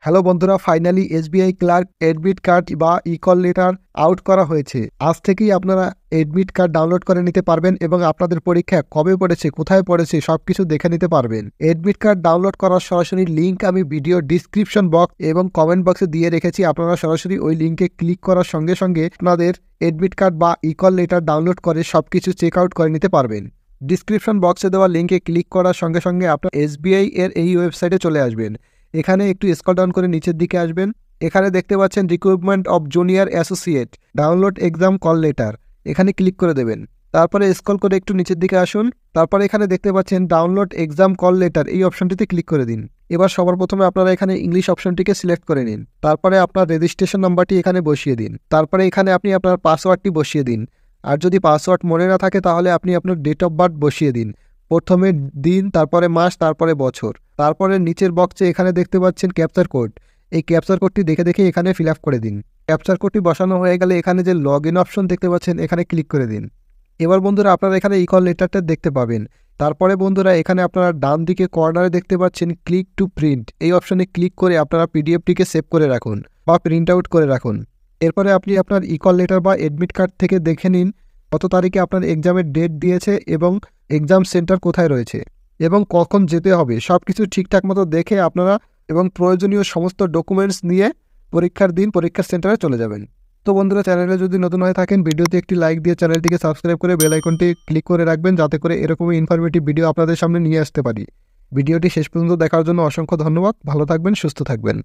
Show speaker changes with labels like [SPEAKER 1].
[SPEAKER 1] Hello বন্ধুরা, finally SBI clerk admit card বা call letter out করা হয়েছে। আজ থেকেই আপনারা এডমিট কার্ড ডাউনলোড করে নিতে পারবেন এবং আপনাদের পরীক্ষা কবে পড়েছে, কোথায় পড়েছে সবকিছু দেখে নিতে পারবেন। এডমিট কার্ড ডাউনলোড করার সরাসরি লিঙ্ক আমি ভিডিও ডিসক্রিপশন বক্স এবং কমেন্ট বক্সে দিয়ে রেখেছি। আপনারা সরাসরি ওই লিঙ্কে ক্লিক করার সঙ্গে সঙ্গে আপনাদের এডমিট কার্ড বা ইকল লেটার ডাউনলোড করে সবকিছু চেক আউট করে নিতে পারবেন। ডিসক্রিপশন বক্সে দেওয়া লিঙ্কে ক্লিক করার সঙ্গে সঙ্গে আপনার এসবিআই এর এই ওয়েবসাইটে চলে আসবেন। এখানে একটু স্ক্রল ডাউন করে নিচের দিকে আসবেন। এখানে দেখতে পাচ্ছেন recruitment of junior associate download exam call letter, এখানে ক্লিক করে দেবেন। তারপরে স্ক্রল করে একটু নিচের দিকে আসুন। তারপরে এখানে দেখতে পাচ্ছেন ডাউনলোড এক্সাম কল লেটার, এই অপশনটিতে ক্লিক করে দিন। এবার সবার প্রথমে আপনারা এখানে ইংলিশ অপশনটিকে সিলেক্ট করে নিন। তারপরে আপনার রেজিস্ট্রেশন নাম্বারটি এখানে বসিয়ে দিন। তারপরে এখানে আপনি আপনার পাসওয়ার্ডটি বসিয়ে দিন। আর যদি পাসওয়ার্ড মনে না থাকে তাহলে আপনি আপনার ডেট অফ বার্থ বসিয়ে দিন। প্রথমে দিন, তারপরে মাস, তারপরে বছর। তারপরে নিচের বক্সে এখানে দেখতে পাচ্ছেন ক্যাপচার কোড, এই ক্যাপচার কোডটি দেখে দেখে এখানে ফিল আপ করে দিন। ক্যাপচার কোডটি বসানো হয়ে গেলে এখানে যে লগ ইন অপশন দেখতে পাচ্ছেন এখানে ক্লিক করে দিন। এবার বন্ধুরা আপনারা এখানে ইকল লেটারটা দেখতে পাবেন। তারপরে বন্ধুরা এখানে আপনারা ডান দিকে কর্নারে দেখতে পাচ্ছেন ক্লিক টু প্রিন্ট, এই অপশনে ক্লিক করে আপনারা পিডিএফটিকে সেভ করে রাখুন বা প্রিন্ট আউট করে রাখুন। এরপরে আপনি আপনার ইকল লেটার বা এডমিট কার্ড থেকে দেখে নিন কত তারিখে আপনার এক্সামের ডেট দিয়েছে এবং এক্সাম সেন্টার কোথায় রয়েছে এবং কখন যেতে হবে, সব কিছু ঠিকঠাক মতো দেখে আপনারা এবং প্রয়োজনীয় সমস্ত ডকুমেন্টস নিয়ে পরীক্ষার দিন পরীক্ষার সেন্টারে চলে যাবেন। তো বন্ধুরা, চ্যানেলে যদি নতুন হয়ে থাকেন ভিডিওতে একটি লাইক দিয়ে চ্যানেলটিকে সাবস্ক্রাইব করে বেল আইকনটি ক্লিক করে রাখবেন, যাতে করে এরকমই ইনফরমেটিভ ভিডিও আপনাদের সামনে নিয়ে আসতে পারি। ভিডিওটি শেষ পর্যন্ত দেখার জন্য অসংখ্য ধন্যবাদ। ভালো থাকবেন, সুস্থ থাকবেন।